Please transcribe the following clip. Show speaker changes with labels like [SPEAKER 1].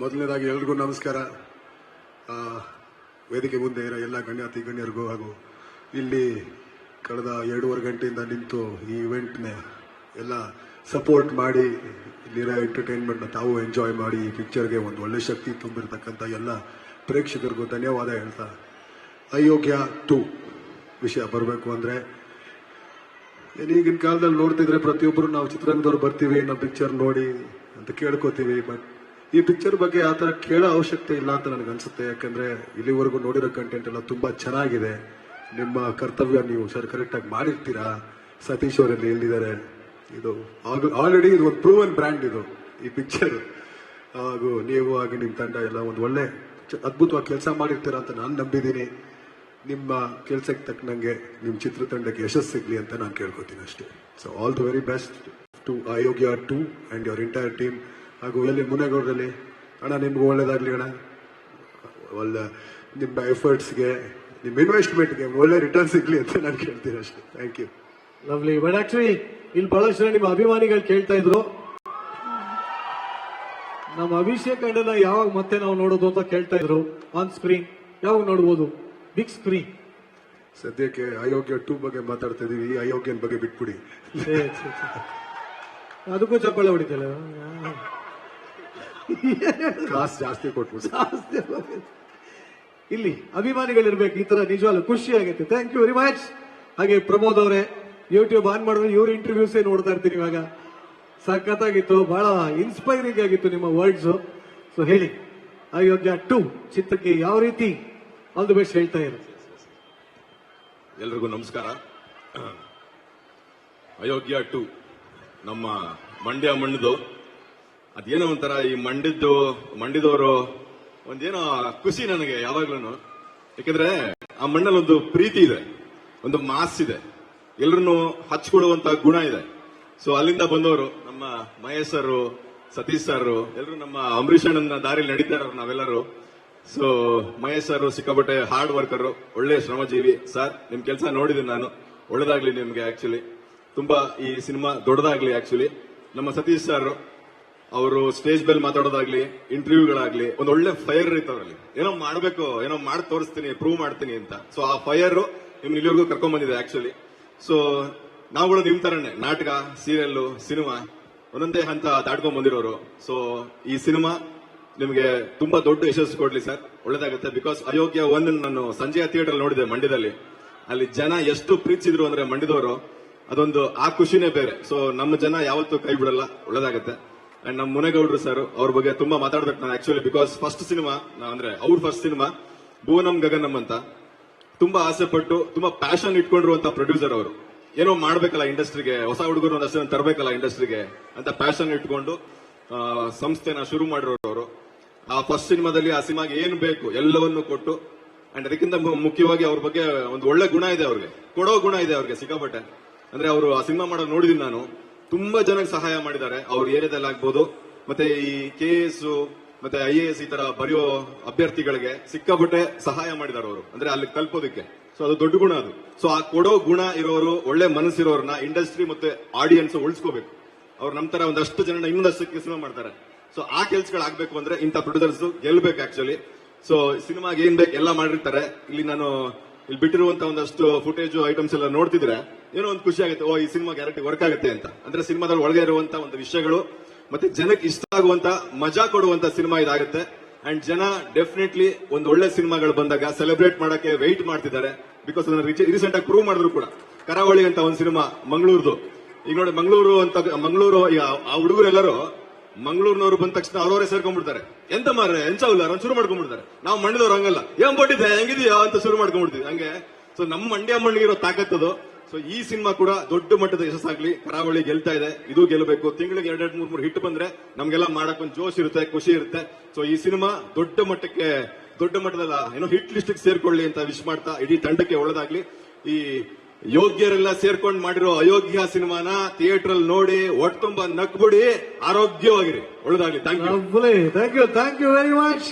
[SPEAKER 1] ಮೊದಲನೇದಾಗಿ ಎಲ್ರಿಗೂ ನಮಸ್ಕಾರ. ವೇದಿಕೆ ಮುಂದೆ ಇರೋ ಎಲ್ಲ ಗಣ್ಯಾತಿ ಗಣ್ಯರಿಗೂ ಹಾಗೂ ಇಲ್ಲಿ ಕಳೆದ 2.5 ಗಂಟೆಯಿಂದ ನಿಂತು ಈ ಇವೆಂಟ್ನ ಎಲ್ಲ ಸಪೋರ್ಟ್ ಮಾಡಿ ಇಲ್ಲಿರೋ ಎಂಟರ್ಟೈನ್ಮೆಂಟ್ನ ತಾವು ಎಂಜಾಯ್ ಮಾಡಿ ಈ ಪಿಕ್ಚರ್ಗೆ ಒಂದು ಒಳ್ಳೆ ಶಕ್ತಿ ತುಂಬಿರ್ತಕ್ಕಂಥ ಎಲ್ಲ ಪ್ರೇಕ್ಷಕರಿಗೂ ಧನ್ಯವಾದ ಹೇಳ್ತಾ, ಅಯೋಗ್ಯ 2 ವಿಷಯ ಬರಬೇಕು ಅಂದರೆ, ಈಗಿನ ಕಾಲದಲ್ಲಿ ನೋಡ್ತಿದ್ರೆ ಪ್ರತಿಯೊಬ್ಬರು ನಾವು ಚಿತ್ರರಂಗದವ್ರು ಬರ್ತೀವಿ, ನಾವು ಪಿಕ್ಚರ್ ನೋಡಿ ಅಂತ ಕೇಳ್ಕೊತೀವಿ. ಬಟ್ ಈ ಪಿಕ್ಚರ್ ಬಗ್ಗೆ ಆ ಥರ ಕೇಳೋ ಅವಶ್ಯಕತೆ ಇಲ್ಲ ಅಂತ ನನಗೆ ಅನ್ಸುತ್ತೆ. ಯಾಕಂದ್ರೆ ಇಲ್ಲಿವರೆಗೂ ನೋಡಿರೋ ಕಂಟೆಂಟ್ ಎಲ್ಲ ತುಂಬಾ ಚೆನ್ನಾಗಿದೆ. ನಿಮ್ಮ ಕರ್ತವ್ಯ ನೀವು ಕರೆಕ್ಟಾಗಿ ಮಾಡಿರ್ತೀರಾ. ಸತೀಶ್ ಅವರಲ್ಲಿ ಎಲ್ಲಿದ್ದಾರೆ, ಇದು ಆಲ್ರೆಡಿ ಇದು ಒಂದು ಪ್ರೂವನ್ ಬ್ರ್ಯಾಂಡ್ ಇದು ಈ ಪಿಕ್ಚರ್. ಹಾಗೂ ನೀವು ಹಾಗೆ ನಿಮ್ಮ ತಂಡ ಎಲ್ಲ ಒಂದು ಒಳ್ಳೆ ಅದ್ಭುತವಾಗಿ ಕೆಲಸ ಮಾಡಿರ್ತೀರಾ ಅಂತ ನಾನು ನಂಬಿದ್ದೀನಿ. ನಿಮ್ಮ ಕೆಲಸಕ್ಕೆ ತಕ್ಕನಂಗೆ ನಿಮ್ಮ ಚಿತ್ರತಂಡಕ್ಕೆ ಯಶಸ್ಸು ಸಿಗ್ಲಿ ಅಂತ ನಾನು ಕೇಳ್ಕೊತೀನಿ ಅಷ್ಟೇ. So all the very best to Ayogya 2 and your entire team. ಹಾಗೂ ಎಲ್ಲಿ ಮುನೇಗೌಡರಲ್ಲಿ ಅಣ್ಣ, ನಿಮ್ಗೆ ಒಳ್ಳೇದಾಗ್ಲಿ ಅಣ್ಣ. ಒಳ್ಳೆ ನಿಮ್ಮ ಎಫರ್ಟ್ಸ್ಗೆ, ನಿಮ್ಮ ಇನ್ವೆಸ್ಟ್ಮೆಂಟ್ಗೆ ಒಳ್ಳೆ ರಿಟರ್ನ್ ಸಿಗ್ಲಿ ಅಂತ ನಾನು ಕೇಳ್ತೀನಿ ಅಷ್ಟೇ. Thank you.
[SPEAKER 2] Lovely. But actually ಇಲ್ಲಿ ಬಹಳಷ್ಟು ಜನ ನಿಮ್ಮ ಅಭಿಮಾನಿಗಳು ಕೇಳ್ತಾ ಇದ್ರು, ನಮ್ಮ ಅಭಿಷೇಕ್ ಅಣ್ಣನ ಯಾವಾಗ ಮತ್ತೆ ನಾವು ನೋಡೋದು ಅಂತ ಕೇಳ್ತಾ ಇದ್ರು. ಆನ್ ಸ್ಕ್ರೀನ್ ಯಾವಾಗ ನೋಡ್ಬೋದು? Big screen.
[SPEAKER 1] ಸದ್ಯಕ್ಕೆ ಅಯೋಗ್ಯ 2 ಬಗ್ಗೆ ಮಾತಾಡ್ತಾ ಇದೀವಿ. ಈ ಅಯೋಗ್ಯನ ಬಗ್ಗೆ ಬಿಟ್ಬಿಡಿ.
[SPEAKER 2] ಅದಕ್ಕೂ ಚಪ್ಪಾಳೆ ಹೊಡಿತಲ್ಲ,
[SPEAKER 1] ಕಾಸು ಜಾಸ್ತಿ ಕೊಟ್ಬಿಟ್ಟು.
[SPEAKER 2] ಇಲ್ಲಿ ಅಭಿಮಾನಿಗಳಿರ್ಬೇಕು, ಈ ತರ ನಿಜವಾಗ್ಲೂ ಖುಷಿ ಆಗುತ್ತೆ. Thank you very much. ಹಾಗೆ ಪ್ರಮೋದ್ ಅವರೇ, ಯೂಟ್ಯೂಬ್ ಆನ್ ಮಾಡಿದ್ರೆ ಇವ್ರ ಇಂಟರ್ವ್ಯೂಸ್ ನೋಡ್ತಾ ಇರ್ತೀನಿ ಇವಾಗ. ಸಖತ್ತಾಗಿತ್ತು, ಬಹಳ ಇನ್ಸ್ಪೈರಿಂಗ್ ಆಗಿತ್ತು ನಿಮ್ಮ ವರ್ಡ್ಸ್. ಸೊ ಹೇಳಿ, ಅಯೋಗ್ಯ 2 ಚಿತ್ರಕ್ಕೆ ಯಾವ ರೀತಿ ಆಲ್ ದಿ ಬೆಸ್ಟ್ ಹೇಳ್ತಾ ಇರೋ.
[SPEAKER 3] ಎಲ್ರಿಗೂ ನಮಸ್ಕಾರ. ಅಯೋಗ್ಯ 2 ನಮ್ಮ ಮಂಡ್ಯ ಮಣ್ಣದು. ಅದೇನೋ ಒಂಥರ ಈ ಮಂಡ್ಯದವರು ಒಂದೇನೋ ಖುಷಿ ನನಗೆ ಯಾವಾಗ್ಲೂ. ಯಾಕಂದ್ರೆ ಆ ಮಣ್ಣಲ್ಲಿ ಒಂದು ಪ್ರೀತಿ ಇದೆ, ಒಂದು ಮಾಸ್ ಇದೆ, ಎಲ್ರನ್ನು ಹಚ್ಕೊಡುವಂತ ಗುಣ ಇದೆ. ಸೊ ಅಲ್ಲಿಂದ ಬಂದವರು ನಮ್ಮ ಮಹೇಶ್ ಸರ್, ಸತೀಶ್ ಸರ್, ಎಲ್ಲರೂ ನಮ್ಮ ಅಂಬರೀಷ್ ಅಣ್ಣನ ದಾರಿಲಿ ನಡೀತಾರ ನಾವೆಲ್ಲರೂ. ಸೊ ಮಹೇಶ್ ಸರ್ ಸಿಕ್ಕಾಪಟ್ಟೆ ಹಾರ್ಡ್ ವರ್ಕರ್, ಒಳ್ಳೆ ಶ್ರಮಜೀವಿ. ಸರ್ ನಿಮ್ ಕೆಲಸ ನೋಡಿದ್ದೀನಿ ನಾನು, ಒಳ್ಳೇದಾಗ್ಲಿ ನಿಮ್ಗೆ. ಆಕ್ಚುಲಿ ತುಂಬಾ ಈ ಸಿನಿಮಾ ದೊಡ್ಡದಾಗ್ಲಿ. ಆಕ್ಚುಲಿ ನಮ್ಮ ಸತೀಶ್ ಸರ್ ಅವರು ಸ್ಟೇಜ್ ಮೇಲೆ ಮಾತಾಡೋದಾಗ್ಲಿ, ಇಂಟರ್ವ್ಯೂಗಳಾಗ್ಲಿ, ಒಂದು ಒಳ್ಳೆ ಫೈರ್ ಇರ್ತವ್ರಲ್ಲಿ. ಏನೋ ಮಾಡ್ಬೇಕು, ಏನೋ ಮಾಡಿ ತೋರಿಸ್ತೀನಿ, ಪ್ರೂವ್ ಮಾಡ್ತೀನಿ ಅಂತ. ಸೊ ಆ ಫೈರ್ ನಿಮ್ಗೆ ಇಲ್ಲಿವರೆಗೂ ಕರ್ಕೊಂಡ್ ಬಂದಿದೆ ಆಕ್ಚುಲಿ. ಸೊ ನಾವುಗಳು ನಿಮ್ ತರನೇ ನಾಟಕ, ಸೀರಿಯಲ್, ಸಿನಿಮಾ ಒಂದೊಂದೇ ಹಂತ ದಾಟ್ಕೊಂಡ್ ಬಂದಿರೋರು. ಸೊ ಈ ಸಿನಿಮಾ ನಿಮಗೆ ತುಂಬಾ ದೊಡ್ಡ ಯಶಸ್ಸು ಕೊಡ್ಲಿ ಸರ್, ಒಳ್ಳೇದಾಗುತ್ತೆ. ಬಿಕಾಸ್ ಅಯೋಗ್ಯ 1 ನಾನು ಸಂಜೆಯ ಥಿಯೇಟರ್ ನೋಡಿದೆ ಮಂಡ್ಯದಲ್ಲಿ. ಅಲ್ಲಿ ಜನ ಎಷ್ಟು ಪ್ರೀತಿಸಿದ್ರು ಅಂದ್ರೆ ಮಂಡ್ಯದವರು, ಅದೊಂದು ಆ ಖುಷಿನೇ ಬೇರೆ. ಸೊ ನಮ್ಮ ಜನ ಯಾವತ್ತೂ ಕೈ ಬಿಡಲ್ಲ, ಒಳ್ಳೇದಾಗುತ್ತೆ. ಅಂಡ್ ನಮ್ಮ ಮುನೇಗೌಡರು ಸರ್, ಅವ್ರ ಬಗ್ಗೆ ತುಂಬಾ ಮಾತಾಡ್ಬೇಕು ನಾನು ಆಕ್ಚುಲಿ. ಬಿಕಾಸ್ ಫಸ್ಟ್ ಸಿನಿಮಾ ಅಂದ್ರೆ ಅವ್ರ ಫಸ್ಟ್ ಸಿನಿಮಾ ಭುವನಂ ಗಗನಂ ಅಂತ, ತುಂಬಾ ಆಸೆ ಪಟ್ಟು ತುಂಬಾ ಪ್ಯಾಷನ್ ಇಟ್ಕೊಂಡಿರುವಂತ ಪ್ರೊಡ್ಯೂಸರ್ ಅವರು. ಏನೋ ಮಾಡ್ಬೇಕಲ್ಲ ಇಂಡಸ್ಟ್ರಿಗೆ, ಹೊಸ ಹುಡುಗರು ಒಂದಷ್ಟು ತರಬೇಕಲ್ಲ ಇಂಡಸ್ಟ್ರಿಗೆ ಅಂತ ಪ್ಯಾಷನ್ ಇಟ್ಕೊಂಡು ಸಂಸ್ಥೆನ ಶುರು ಮಾಡಿರೋರು ಅವರು. ಆ ಫಸ್ಟ್ ಸಿನಿಮಾದಲ್ಲಿ ಆ ಸಿನಿಮಾಗೆ ಏನ್ ಬೇಕು ಎಲ್ಲವನ್ನು ಕೊಟ್ಟು, ಅಂಡ್ ಅದಕ್ಕಿಂತ ಮುಖ್ಯವಾಗಿ ಅವ್ರ ಬಗ್ಗೆ ಒಂದು ಒಳ್ಳೆ ಗುಣ ಇದೆ, ಅವ್ರಿಗೆ ಕೊಡೋ ಗುಣ ಇದೆ ಅವ್ರಿಗೆ ಸಿಕ್ಕಾಪಟ್ಟೆ. ಅಂದ್ರೆ ಅವರು ಆ ಸಿನಿಮಾ ಮಾಡೋದು ನೋಡಿದೀನಿ ನಾನು, ತುಂಬಾ ಜನಕ್ಕೆ ಸಹಾಯ ಮಾಡಿದ್ದಾರೆ ಅವ್ರ ಏರಿಯಾದಲ್ಲಿ ಆಗ್ಬೋದು. ಮತ್ತೆ ಈ KS ಮತ್ತೆ IAS ಈ ತರ ಬರೆಯೋ ಅಭ್ಯರ್ಥಿಗಳಿಗೆ ಸಿಕ್ಕಾಪಟ್ಟೆ ಸಹಾಯ ಮಾಡಿದ್ದಾರೆ ಅವರು, ಅಂದ್ರೆ ಅಲ್ಲಿ ತಲುಪೋದಕ್ಕೆ. ಸೊ ಅದು ದೊಡ್ಡ ಗುಣ ಅದು. ಸೊ ಆ ಕೊಡೋ ಗುಣ ಇರೋರು, ಒಳ್ಳೆ ಮನಸ್ಸಿರೋರ್ನ ಇಂಡಸ್ಟ್ರಿ ಮತ್ತೆ ಆಡಿಯನ್ಸ್ ಉಳಿಸ್ಕೋಬೇಕು. ಅವ್ರು ನಮ್ ತರ ಒಂದಷ್ಟು ಜನ ಇನ್ನೊಂದಷ್ಟು ಸಿನಿಮಾ ಮಾಡ್ತಾರೆ. ಸೊ ಆ ಕೆಲ್ಸಗಳಾಗಬೇಕು ಅಂದ್ರೆ ಇಂಥ ಪ್ರೊಡ್ಯೂಸರ್ಸ್ ಗೆಲ್ಬೇಕು ಆಕ್ಚುಲಿ. ಸೊ ಸಿನಿಮಾಗೆ ಏನ್ ಬೇಕು ಎಲ್ಲ ಮಾಡಿರ್ತಾರೆ. ಇಲ್ಲಿ ನಾನು ಇಲ್ಲಿ ಬಿಟ್ಟಿರುವಂತ ಒಂದಷ್ಟು ಫುಟೇಜ್ ಐಟಮ್ಸ್ ಎಲ್ಲ ನೋಡ್ತಿದ್ರೆ ಏನೋ ಒಂದು ಖುಷಿ ಆಗುತ್ತೆ, ಓ ಈ ಸಿನಿಮಾ ಗ್ಯಾರಂಟಿ ವರ್ಕ್ ಆಗುತ್ತೆ ಅಂತ. ಅಂದ್ರೆ ಸಿನಿಮಾದಲ್ಲಿ ಒಳಗೆ ಇರುವಂತ ಒಂದು ವಿಷಯಗಳು ಮತ್ತೆ ಜನಕ್ಕೆ ಇಷ್ಟ ಆಗುವಂತ, ಮಜಾ ಕೊಡುವಂತ ಸಿನಿಮಾ ಇದಾಗುತ್ತೆ. ಅಂಡ್ ಜನ ಡೆಫಿನೆಟ್ಲಿ ಒಂದು ಒಳ್ಳೆ ಸಿನಿಮಾಗಳು ಬಂದಾಗ ಸೆಲೆಬ್ರೇಟ್ ಮಾಡಕ್ಕೆ ವೆಯ್ಟ್ ಮಾಡ್ತಿದ್ದಾರೆ. ಬಿಕಾಸ್ ರೀಸೆಂಟ್ ಆಗಿ ಪ್ರೂವ್ ಮಾಡಿದ್ರು ಕೂಡ. ಕರಾವಳಿ ಅಂತ ಒಂದು ಸಿನಿಮಾ ಮಂಗಳೂರ್ದು. ಈಗ ನೋಡಿ ಮಂಗಳೂರು ಆ ಹುಡುಗರೆಲ್ಲರೂ ಮಂಗಳೂರಿನವರು ಬಂದ ತಕ್ಷಣ ಅವರವರೇ ಸೇರ್ಕೊಂಡ್ಬಿಡ್ತಾರೆ. ಎಂತ ಮಾರ್ರೆ ಎಂಚಾವಿಲ್ಲ ಅಂತ ಶುರು ಮಾಡ್ಕೊಂಡ್ಬಿಡ್ತಾರೆ. ನಾವು ಮಂಡ್ಯದವ್ರು ಹಂಗಲ್ಲ, ಏನ್ ಕೊಟ್ಟಿದ್ದೆ ಹೆಂಗಿದೆಯಾ ಅಂತ ಶುರು ಮಾಡ್ಕೊಂಡ್ಬಿಡ್ತೀವಿ ಹಂಗೆ. ಸೊ ನಮ್ಮ ಮಂಡ್ಯ ಮಣ್ಣಿಗಿರೋ ತಾಕತ್ತದು. ಸೊ ಈ ಸಿನಿಮಾ ಕೂಡ ದೊಡ್ಡ ಮಟ್ಟದ ಯಶಸ್ಸಾಗ್ಲಿ. ಕರಾವಳಿ ಗೆಲ್ತಾ ಇದೆ, ಇದು ಗೆಲ್ಲಬೇಕು. ತಿಂಗಳಿಗೆ 2-3 ಹಿಟ್ ಬಂದ್ರೆ ನಮ್ಗೆಲ್ಲ ಮಾಡಕ್ ಒಂದು ಜೋಶ್ ಇರುತ್ತೆ, ಖುಷಿ ಇರುತ್ತೆ. ಸೊ ಈ ಸಿನಿಮಾ ದೊಡ್ಡ ಮಟ್ಟದ ಏನೋ ಹಿಟ್ ಲಿಸ್ಟ್ ಸೇರ್ಕೊಳ್ಳಿ ಅಂತ ವಿಶ್ ಮಾಡ್ತಾ, ಇಡೀ ತಂಡಕ್ಕೆ ಒಳ್ಳೇದಾಗ್ಲಿ. ಈ ಯೋಗ್ಯರೆಲ್ಲ ಸೇರ್ಕೊಂಡು ಮಾಡಿರೋ ಅಯೋಗ್ಯ ಸಿನಿಮಾನ ಥಿಯೇಟರ್ ಅಲ್ಲಿ ನೋಡಿ ಒಟ್ಟು ತುಂಬಾ ನಕ್ಬಿಡಿ, ಆರೋಗ್ಯವಾಗಿರಿ, ಒಳ್ಳೇದಾಗ್ಲಿ. Thank you
[SPEAKER 2] very much.